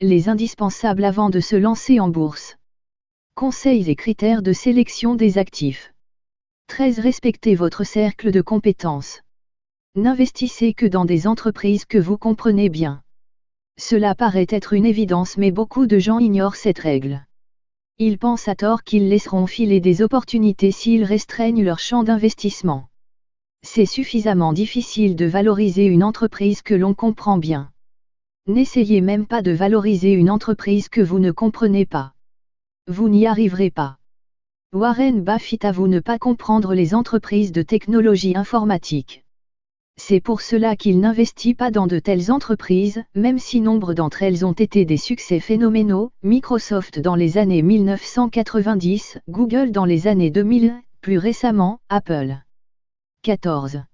les indispensables avant de se lancer en bourse. Conseils et critères de sélection des actifs. 13. Respectez votre cercle de compétences. N'investissez que dans des entreprises que vous comprenez bien. Cela paraît être une évidence, mais beaucoup de gens ignorent cette règle. Ils pensent à tort qu'ils laisseront filer des opportunités s'ils restreignent leur champ d'investissement. C'est suffisamment difficile de valoriser une entreprise que l'on comprend bien. N'essayez même pas de valoriser une entreprise que vous ne comprenez pas. Vous n'y arriverez pas. Warren Buffett avoue ne pas comprendre les entreprises de technologie informatique. C'est pour cela qu'il n'investit pas dans de telles entreprises, même si nombre d'entre elles ont été des succès phénoménaux, Microsoft dans les années 1990, Google dans les années 2000, plus récemment, Apple. 14.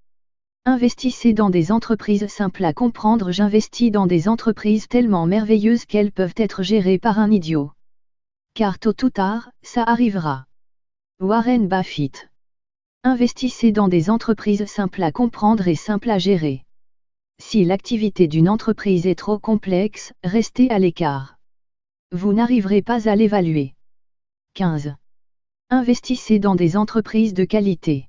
Investissez dans des entreprises simples à comprendre. J'investis dans des entreprises tellement merveilleuses qu'elles peuvent être gérées par un idiot. Car tôt ou tard, ça arrivera. Warren Buffett. Investissez dans des entreprises simples à comprendre et simples à gérer. Si l'activité d'une entreprise est trop complexe, restez à l'écart. Vous n'arriverez pas à l'évaluer. 15. Investissez dans des entreprises de qualité.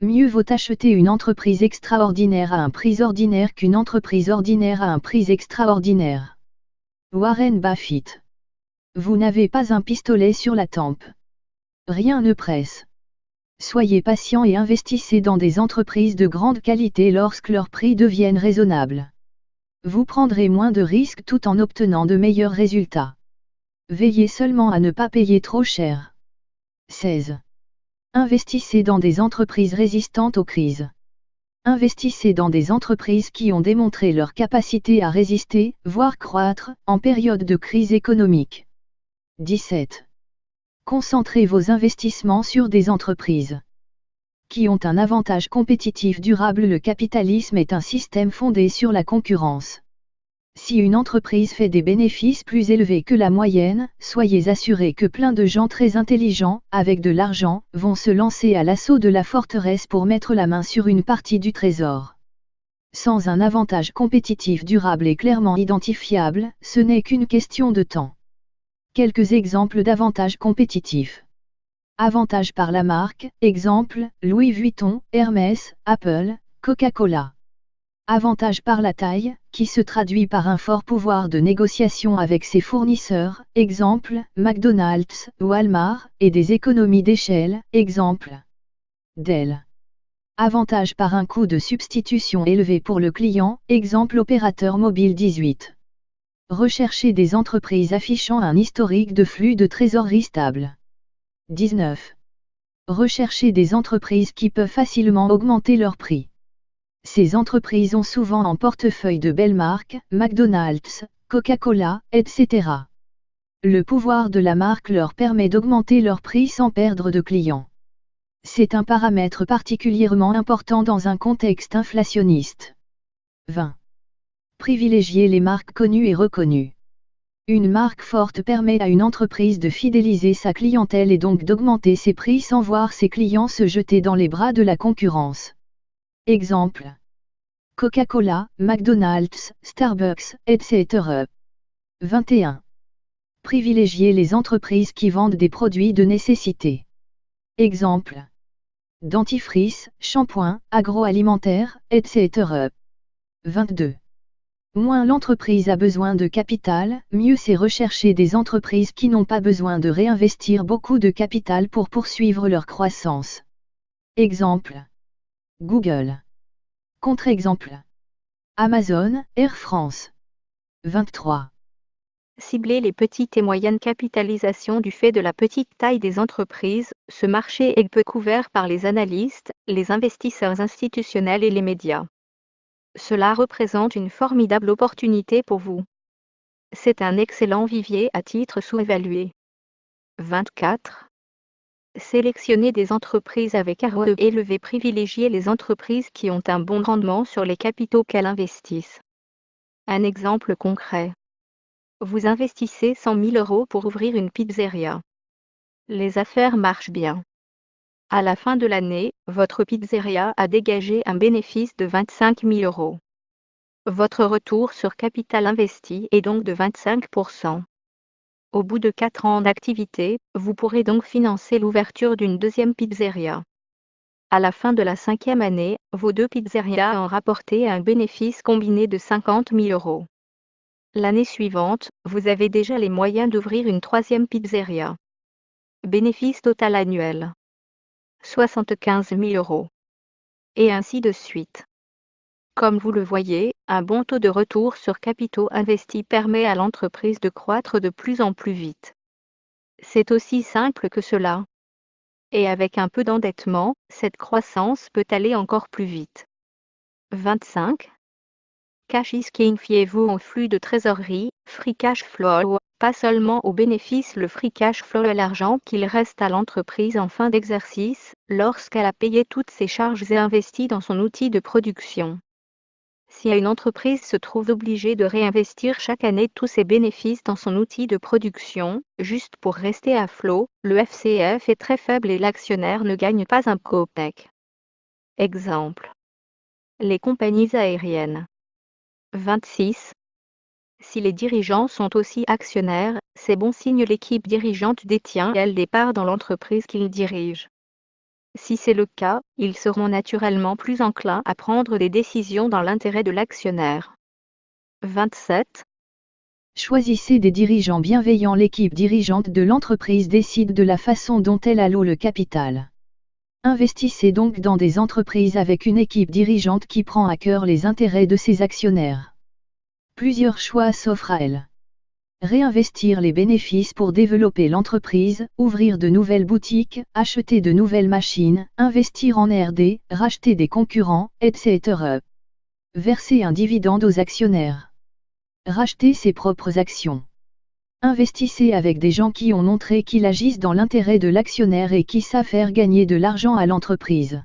Mieux vaut acheter une entreprise extraordinaire à un prix ordinaire qu'une entreprise ordinaire à un prix extraordinaire. Warren Buffett. Vous n'avez pas un pistolet sur la tempe. Rien ne presse. Soyez patient et investissez dans des entreprises de grande qualité lorsque leurs prix deviennent raisonnables. Vous prendrez moins de risques tout en obtenant de meilleurs résultats. Veillez seulement à ne pas payer trop cher. 16. Investissez dans des entreprises résistantes aux crises. Investissez dans des entreprises qui ont démontré leur capacité à résister, voire croître, en période de crise économique. 17. Concentrez vos investissements sur des entreprises qui ont un avantage compétitif durable. Le capitalisme est un système fondé sur la concurrence. Si une entreprise fait des bénéfices plus élevés que la moyenne, soyez assurés que plein de gens très intelligents, avec de l'argent, vont se lancer à l'assaut de la forteresse pour mettre la main sur une partie du trésor. Sans un avantage compétitif durable et clairement identifiable, ce n'est qu'une question de temps. Quelques exemples d'avantages compétitifs. Avantage par la marque, exemple, Louis Vuitton, Hermès, Apple, Coca-Cola. Avantage par la taille, qui se traduit par un fort pouvoir de négociation avec ses fournisseurs, exemple, McDonald's, Walmart, et des économies d'échelle, exemple, Dell. Avantage par un coût de substitution élevé pour le client, exemple opérateur mobile 18. Recherchez des entreprises affichant un historique de flux de trésorerie stable. 19. Recherchez des entreprises qui peuvent facilement augmenter leur prix. Ces entreprises ont souvent en portefeuille de belles marques, McDonald's, Coca-Cola, etc. Le pouvoir de la marque leur permet d'augmenter leur prix sans perdre de clients. C'est un paramètre particulièrement important dans un contexte inflationniste. 20. Privilégiez les marques connues et reconnues. Une marque forte permet à une entreprise de fidéliser sa clientèle et donc d'augmenter ses prix sans voir ses clients se jeter dans les bras de la concurrence. Exemple. Coca-Cola, McDonald's, Starbucks, etc. 21. Privilégiez les entreprises qui vendent des produits de nécessité. Exemple. Dentifrice, shampoing, agroalimentaire, etc. 22. Moins l'entreprise a besoin de capital, mieux c'est rechercher des entreprises qui n'ont pas besoin de réinvestir beaucoup de capital pour poursuivre leur croissance. Exemple. Google. Contre-exemple. Amazon, Air France. 23. Cibler les petites et moyennes capitalisations. Du fait de la petite taille des entreprises, ce marché est peu couvert par les analystes, les investisseurs institutionnels et les médias. Cela représente une formidable opportunité pour vous. C'est un excellent vivier à titre sous-évalué. 24. Sélectionnez des entreprises avec ROE élevé. Privilégiez les entreprises qui ont un bon rendement sur les capitaux qu'elles investissent. Un exemple concret. Vous investissez 100 000 € pour ouvrir une pizzeria. Les affaires marchent bien. À la fin de l'année, votre pizzeria a dégagé un bénéfice de 25 000 €. Votre retour sur capital investi est donc de 25%. Au bout de 4 ans d'activité, vous pourrez donc financer l'ouverture d'une deuxième pizzeria. À la fin de la 5e année, vos 2 pizzerias ont rapporté un bénéfice combiné de 50 000 euros. L'année suivante, vous avez déjà les moyens d'ouvrir une 3e pizzeria. Bénéfice total annuel 75 000 euros. Et ainsi de suite. Comme vous le voyez, un bon taux de retour sur capitaux investis permet à l'entreprise de croître de plus en plus vite. C'est aussi simple que cela. Et avec un peu d'endettement, cette croissance peut aller encore plus vite. 25. Cash is king. Fiez-vous au flux de trésorerie, free cash flow, pas seulement au bénéfice. Le free cash flow est l'argent qu'il reste à l'entreprise en fin d'exercice, lorsqu'elle a payé toutes ses charges et investi dans son outil de production. Si une entreprise se trouve obligée de réinvestir chaque année tous ses bénéfices dans son outil de production, juste pour rester à flot, le FCF est très faible et l'actionnaire ne gagne pas un copec. Exemple. Les compagnies aériennes. 26. Si les dirigeants sont aussi actionnaires, c'est bon signe. L'équipe dirigeante détient elle des parts dans l'entreprise qu'ils dirigent. Si c'est le cas, ils seront naturellement plus enclins à prendre des décisions dans l'intérêt de l'actionnaire. 27. Choisissez des dirigeants bienveillants. L'équipe dirigeante de l'entreprise décide de la façon dont elle alloue le capital. Investissez donc dans des entreprises avec une équipe dirigeante qui prend à cœur les intérêts de ses actionnaires. Plusieurs choix s'offrent à elle. Réinvestir les bénéfices pour développer l'entreprise, ouvrir de nouvelles boutiques, acheter de nouvelles machines, investir en R&D, racheter des concurrents, etc. Verser un dividende aux actionnaires. Racheter ses propres actions. Investissez avec des gens qui ont montré qu'ils agissent dans l'intérêt de l'actionnaire et qui savent faire gagner de l'argent à l'entreprise.